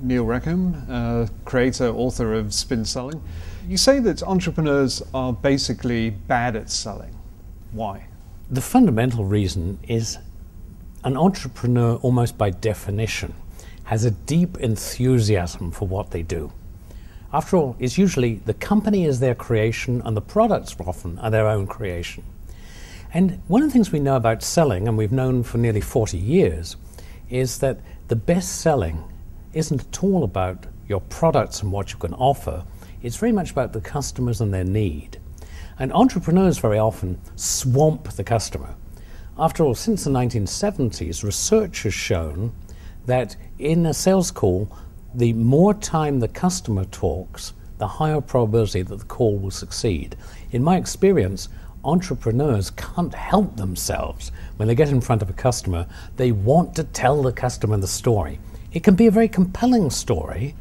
Neil Rackham, creator, author of Spin Selling. You say that entrepreneurs are basically bad at selling. Why? The fundamental reason is an entrepreneur, almost by definition, has a deep enthusiasm for what they do. After all, it's usually the company is their creation and the products often are their own creation. And one of the things we know about selling, and we've known for nearly 40 years, is that the best selling isn't at all about your products and what you can offer. It's very much about the customers and their need. And entrepreneurs very often swamp the customer. After all, since the 1970s, research has shown that in a sales call, the more time the customer talks, the higher probability that the call will succeed. In my experience, entrepreneurs can't help themselves. When they get in front of a customer, they want to tell the customer the story. It can be a very compelling story.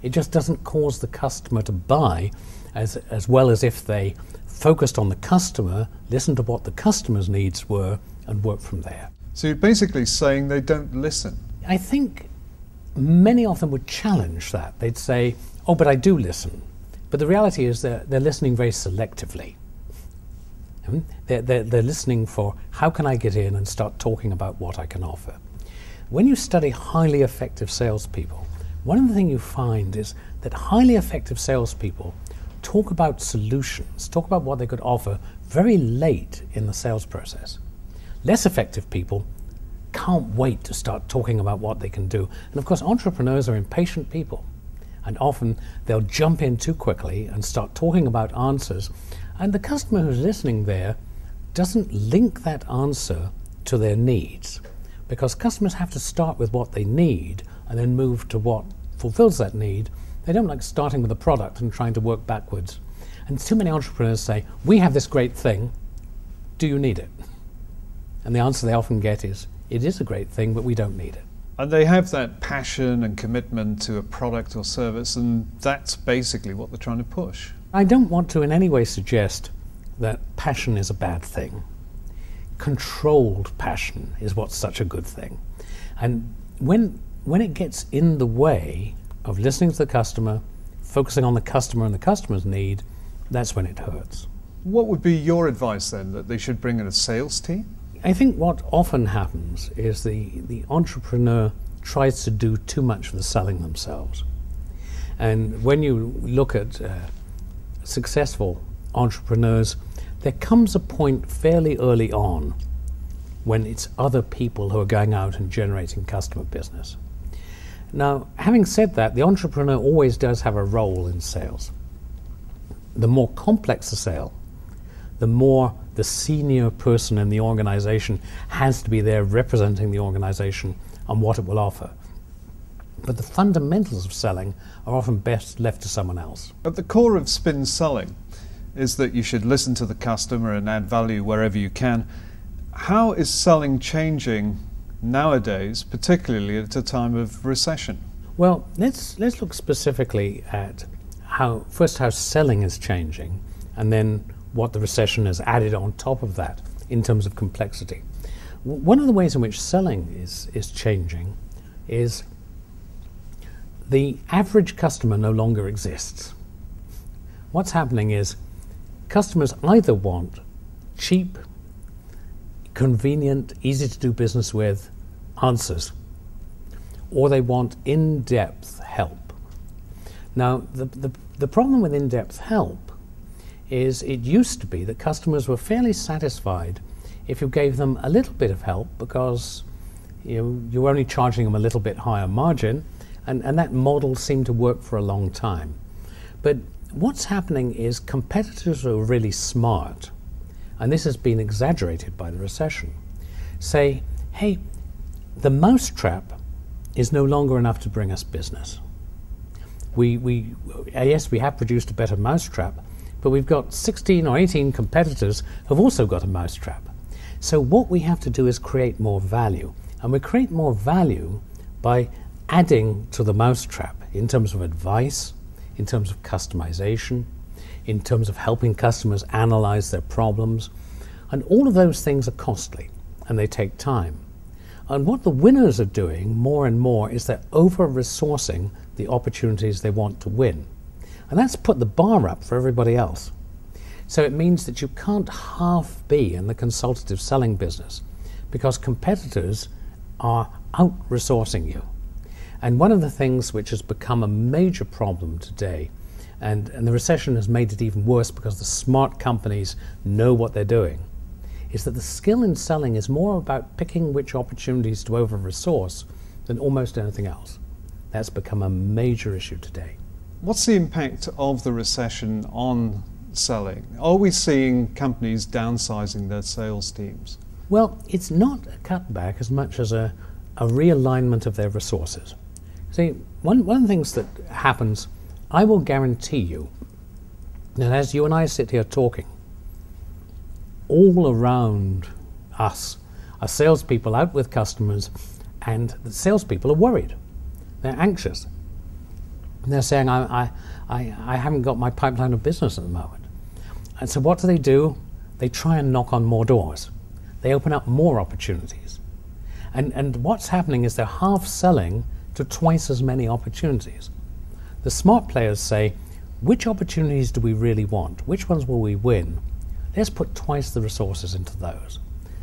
It just doesn't cause the customer to buy as well as if they focused on the customer, listened to what the customer's needs were, and worked from there. So you're basically saying they don't listen. I think many of them would challenge that. They'd say, oh, but I do listen. But the reality is they're listening very selectively. They're listening for how can I get in and start talking about what I can offer. When you study highly effective salespeople, one of the things you find is that highly effective salespeople talk about solutions, talk about what they could offer very late in the sales process. Less effective people can't wait to start talking about what they can do. And of course, entrepreneurs are impatient people. And often they'll jump in too quickly and start talking about answers. And the customer who's listening there doesn't link that answer to their needs, because customers have to start with what they need and then move to what fulfills that need. They don't like starting with a product and trying to work backwards. And too many entrepreneurs say, we have this great thing, do you need it? And the answer they often get is, it is a great thing, but we don't need it. And they have that passion and commitment to a product or service, and that's basically what they're trying to push. I don't want to in any way suggest that passion is a bad thing. Controlled passion is what's such a good thing. And when it gets in the way of listening to the customer, focusing on the customer and the customer's need, that's when it hurts. What would be your advice then, that they should bring in a sales team? I think what often happens is the entrepreneur tries to do too much of the selling themselves. And when you look at successful entrepreneurs, there comes a point fairly early on when it's other people who are going out and generating customer business. Now, having said that, the entrepreneur always does have a role in sales. The more complex the sale, the more the senior person in the organization has to be there representing the organization and what it will offer. But the fundamentals of selling are often best left to someone else. At the core of Spin Selling is that you should listen to the customer and add value wherever you can. How is selling changing nowadays, particularly at a time of recession? Well, let's look specifically at how selling is changing, and then what the recession has added on top of that in terms of complexity. One of the ways in which selling is changing is the average customer no longer exists. What's happening is customers either want cheap, convenient, easy to do business with answers, or they want in-depth help. Now, the problem with in-depth help is it used to be that customers were fairly satisfied if you gave them a little bit of help, because you were only charging them a little bit higher margin, and that model seemed to work for a long time. But what's happening is competitors who are really smart, and this has been exaggerated by the recession, say, hey, the mousetrap is no longer enough to bring us business. Yes, we have produced a better mousetrap, but we've got 16 or 18 competitors who've also got a mousetrap. So what we have to do is create more value. And we create more value by adding to the mousetrap in terms of advice, in terms of customization, in terms of helping customers analyze their problems. And all of those things are costly and they take time. And what the winners are doing more and more is they're over-resourcing the opportunities they want to win. And that's put the bar up for everybody else. So it means that you can't half be in the consultative selling business because competitors are out-resourcing you. And one of the things which has become a major problem today, and the recession has made it even worse because the smart companies know what they're doing, is that the skill in selling is more about picking which opportunities to over-resource than almost anything else. That's become a major issue today. What's the impact of the recession on selling? Are we seeing companies downsizing their sales teams? Well, it's not a cutback as much as a realignment of their resources. See, one of the things that happens, I will guarantee you that as you and I sit here talking, all around us are salespeople out with customers, and the salespeople are worried. They're anxious. They're saying, I haven't got my pipeline of business at the moment. And so what do? They try and knock on more doors. They open up more opportunities. And what's happening is they're half selling to twice as many opportunities. The smart players say, which opportunities do we really want? Which ones will we win? Let's put twice the resources into those.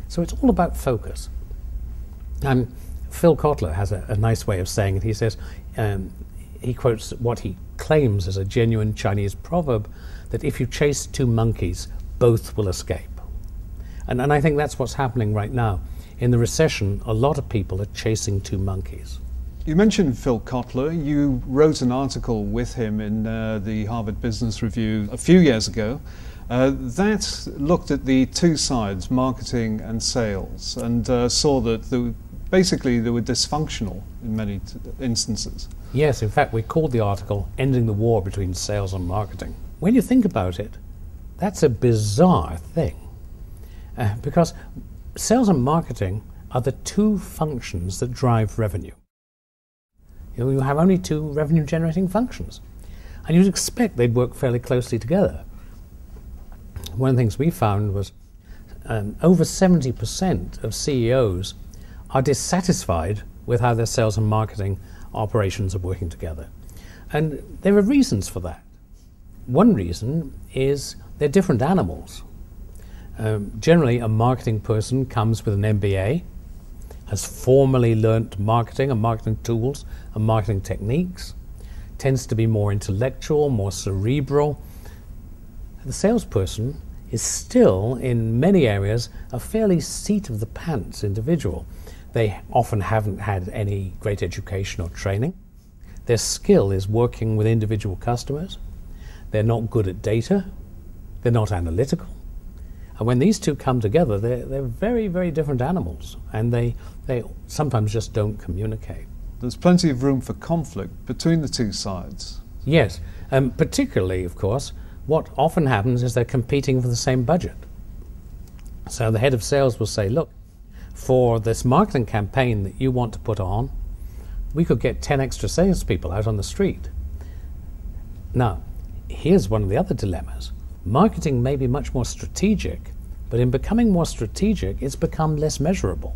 So it's all about focus. Phil Kotler has a nice way of saying it. He says, he quotes what he claims is a genuine Chinese proverb, that if you chase two monkeys, both will escape. And I think that's what's happening right now. In the recession, a lot of people are chasing two monkeys. You mentioned Phil Kotler. You wrote an article with him in the Harvard Business Review a few years ago that looked at the two sides, marketing and sales, and saw that basically they were dysfunctional in many instances. Yes, in fact, we called the article Ending the War Between Sales and Marketing. When you think about it, that's a bizarre thing. Because sales and marketing are the two functions that drive revenue. You have only two revenue-generating functions. And you'd expect they'd work fairly closely together. One of the things we found was over 70% of CEOs are dissatisfied with how their sales and marketing operations are working together. And there are reasons for that. One reason is they're different animals. Generally, a marketing person comes with an MBA, has formally learnt marketing and marketing tools and marketing techniques, tends to be more intellectual, more cerebral. The salesperson is still, in many areas, a fairly seat-of-the-pants individual. They often haven't had any great education or training. Their skill is working with individual customers. They're not good at data. They're not analytical. And when these two come together, they're very, very different animals, and they sometimes just don't communicate. There's plenty of room for conflict between the two sides. Yes, particularly, of course, what often happens is they're competing for the same budget. So the head of sales will say, look, for this marketing campaign that you want to put on, we could get 10 extra salespeople out on the street. Now, here's one of the other dilemmas. Marketing may be much more strategic, but in becoming more strategic, it's become less measurable.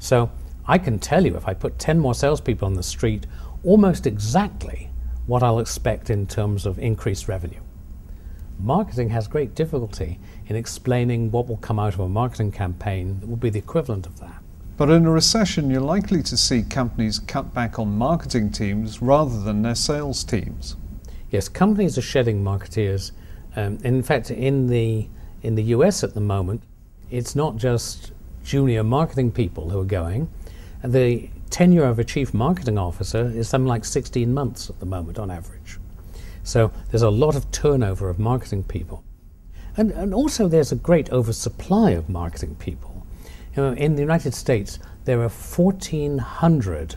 So I can tell you, if I put 10 more salespeople on the street, almost exactly what I'll expect in terms of increased revenue. Marketing has great difficulty in explaining what will come out of a marketing campaign that will be the equivalent of that. But in a recession, you're likely to see companies cut back on marketing teams rather than their sales teams. Yes, companies are shedding marketeers. In fact, in the US at the moment, it's not just junior marketing people who are going. The tenure of a chief marketing officer is something like 16 months at the moment on average. So there's a lot of turnover of marketing people. And also there's a great oversupply of marketing people. You know, in the United States, there are 1,400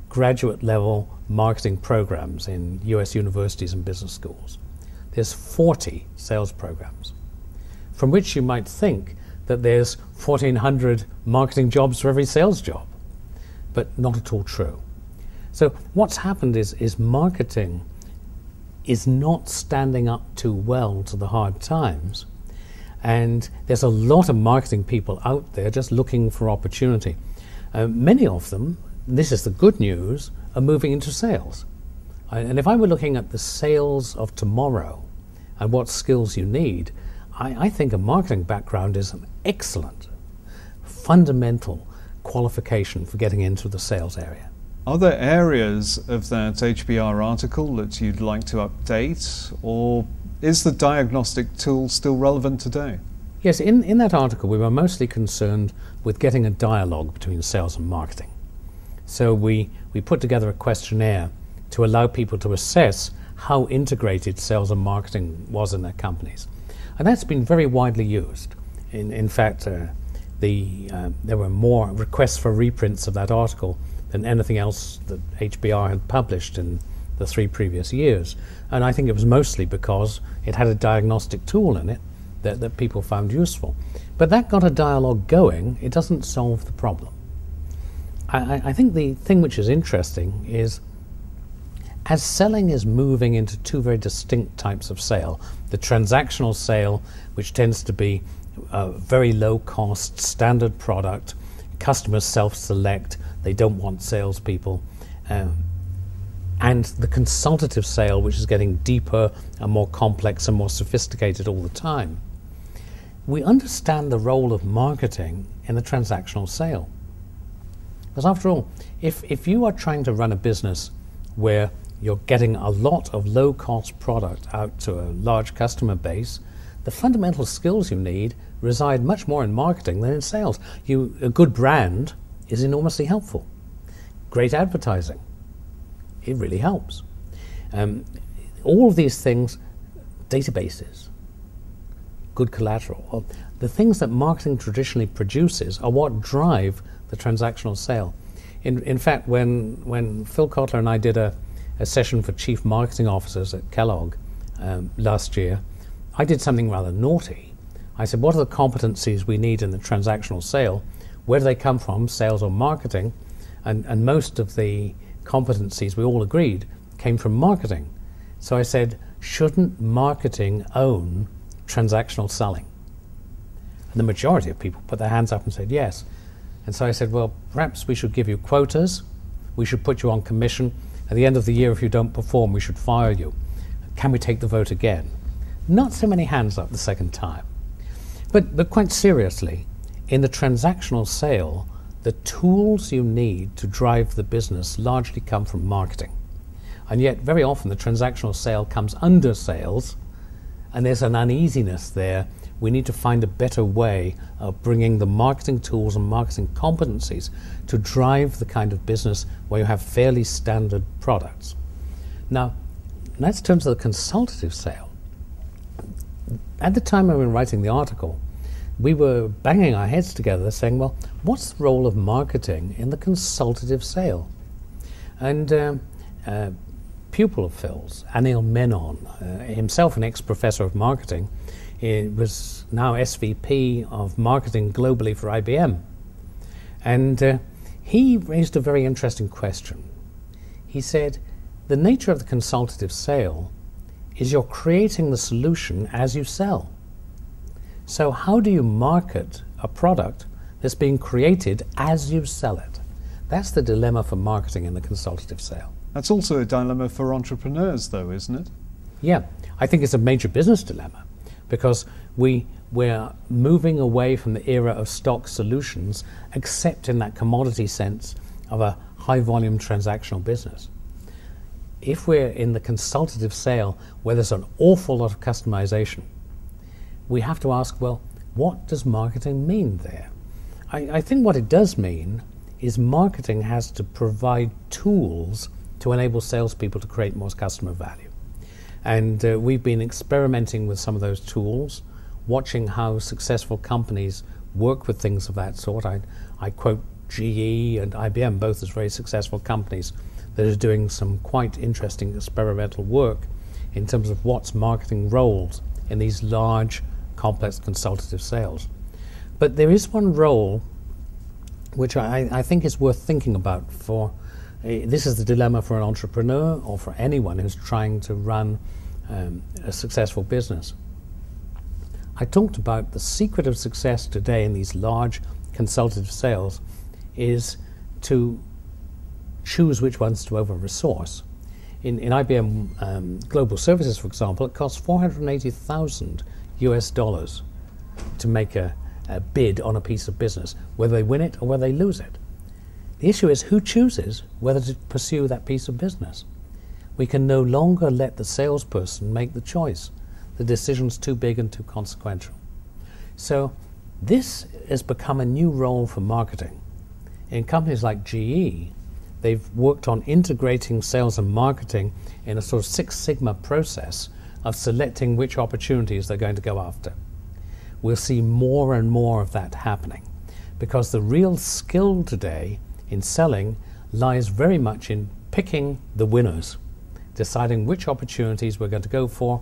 graduate level marketing programs in US universities and business schools. There's 40 sales programs, from which you might think that there's 1,400 marketing jobs for every sales job, but not at all true. So what's happened is marketing is not standing up too well to the hard times, and there's a lot of marketing people out there just looking for opportunity. Many of them, this is the good news, are moving into sales. And if I were looking at the sales of tomorrow and what skills you need, I think a marketing background is an excellent, fundamental qualification for getting into the sales area. Are there areas of that HBR article that you'd like to update, or is the diagnostic tool still relevant today? Yes, in that article we were mostly concerned with getting a dialogue between sales and marketing. So we put together a questionnaire to allow people to assess how integrated sales and marketing was in their companies. And that's been very widely used. In fact, there were more requests for reprints of that article than anything else that HBR had published in the 3 previous years. And I think it was mostly because it had a diagnostic tool in it that people found useful. But that got a dialogue going. It doesn't solve the problem. I think the thing which is interesting is, as selling is moving into 2 very distinct types of sale, the transactional sale, which tends to be a very low cost, standard product, customers self-select, they don't want salespeople, and the consultative sale, which is getting deeper and more complex and more sophisticated all the time. We understand the role of marketing in the transactional sale. Because after all, if you are trying to run a business where you're getting a lot of low-cost product out to a large customer base, the fundamental skills you need reside much more in marketing than in sales. A good brand is enormously helpful. Great advertising, it really helps. All of these things, databases, good collateral, the things that marketing traditionally produces are what drive the transactional sale. In fact, when Phil Kotler and I did a session for chief marketing officers at Kellogg last year, I did something rather naughty. I said, what are the competencies we need in the transactional sale? Where do they come from, sales or marketing? And most of the competencies, we all agreed, came from marketing. So I said, shouldn't marketing own transactional selling? And the majority of people put their hands up and said yes. And so I said, well, perhaps we should give you quotas, we should put you on commission. At the end of the year, if you don't perform, we should fire you. Can we take the vote again? Not so many hands up the second time. But quite seriously, in the transactional sale, the tools you need to drive the business largely come from marketing. And yet, very often, the transactional sale comes under sales, and there's an uneasiness there. We need to find a better way of bringing the marketing tools and marketing competencies to drive the kind of business where you have fairly standard products. Now, let's turn to the consultative sale. At the time I was writing the article, we were banging our heads together saying, well, what's the role of marketing in the consultative sale? And pupil of Phil's, Anil Menon, himself an ex-professor of marketing, was now SVP of marketing globally for IBM. And he raised a very interesting question. He said, the nature of the consultative sale is you're creating the solution as you sell. So how do you market a product that's being created as you sell it? That's the dilemma for marketing in the consultative sale. That's also a dilemma for entrepreneurs, though, isn't it? Yeah, I think it's a major business dilemma, because we're moving away from the era of stock solutions, except in that commodity sense of a high-volume transactional business. If we're in the consultative sale, where there's an awful lot of customization, we have to ask, well, what does marketing mean there? I think what it does mean is marketing has to provide tools to enable salespeople to create more customer value. And we've been experimenting with some of those tools, watching how successful companies work with things of that sort. I quote GE and IBM, both as very successful companies that are doing some quite interesting experimental work in terms of what's marketing roles in these large, complex consultative sales. But there is one role which I think is worth thinking about for, this is the dilemma for an entrepreneur or for anyone who's trying to run a successful business. I talked about the secret of success today in these large consultative sales is to choose which ones to over-resource. In IBM Global Services, for example, it costs $480,000 US to make a bid on a piece of business, whether they win it or whether they lose it. The issue is who chooses whether to pursue that piece of business. We can no longer let the salesperson make the choice. The decision's too big and too consequential. So this has become a new role for marketing. In companies like GE, they've worked on integrating sales and marketing in a sort of Six Sigma process of selecting which opportunities they're going to go after. We'll see more and more of that happening because the real skill today in selling lies very much in picking the winners, deciding which opportunities we're going to go for,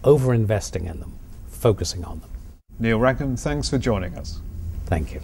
over-investing in them, focusing on them. Neil Rackham, thanks for joining us. Thank you.